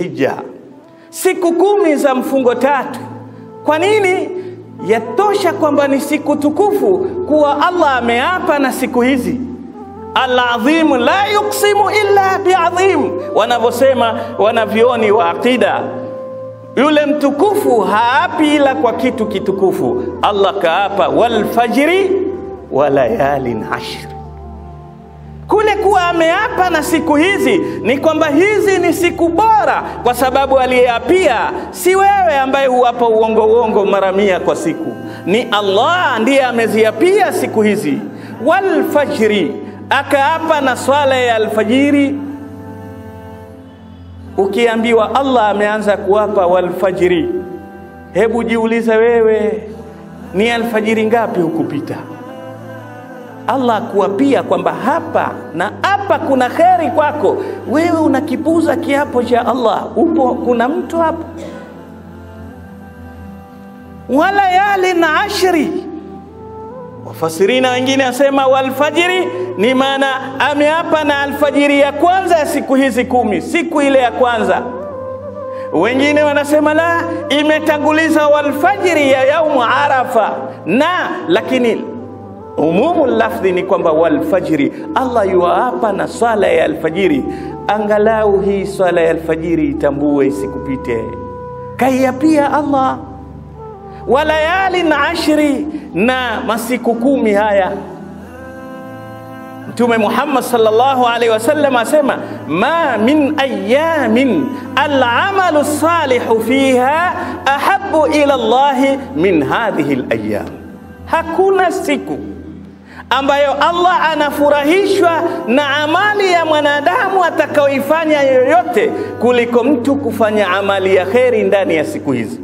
Dhulhijja, siku 10 za mfungo 3. Kwa nini? Yatosha kwamba ni siku tukufu kuwa Allah ameapa na siku hizi. Al-azim la yuqsimu illa bi'azim, wanavyosema wanavyoni wa aqida. Yule mtukufu haapi ila kwa kitu kitukufu. Allah kaapa wal fajri wa layalin ashr. Kule kuwa ameapa na siku hizi ni kwamba hizi ni siku bora, kwa sababu aliyeapia si wewe ambaye huapa uongo mara 100 kwa siku. Ni Allah ndiye ameziapia siku hizi. Wal fajri, akaapa na swala ya alfajiri. Ukiambiwa Allah ameanza kuapa wal fajri, hebu jiulize wewe, ni alfajiri ngapi hukupita? Allah kuapia kwamba hapa na hapa kuna kheri kwako, wewe unakipuza kiapo cha Allah. Kuna mtu hapa. Wala yalin ashri, wafasirina wengine asema wal fajri ni maana ameapa na alfajiri ya kwanza ya siku hizi 10, siku ile ya kwanza. Wengine wanasema la, imetanguliza wal fajri ya yaumu Arafa, lakini umumu lafzi ni kwamba wal fajri, Allah yuapa na swala ya alfajiri. Angalau hii swala ya alfajiri itambue isikupite. Kaiapia Allah. Walayalin ashri, na masiku 10 haya. Mtume Muhammad sallallahu alaihi wasallam asema ma min ayamin al-amalu salihu fiha ahabbu ila Allah min hadhihi al-ayyam. Hakuna siku ambayo Allah anafurahishwa na amali ya mwanadamu atakaoifanya yoyote kuliko mtu kufanya amali ya kheri ndani ya siku hizi.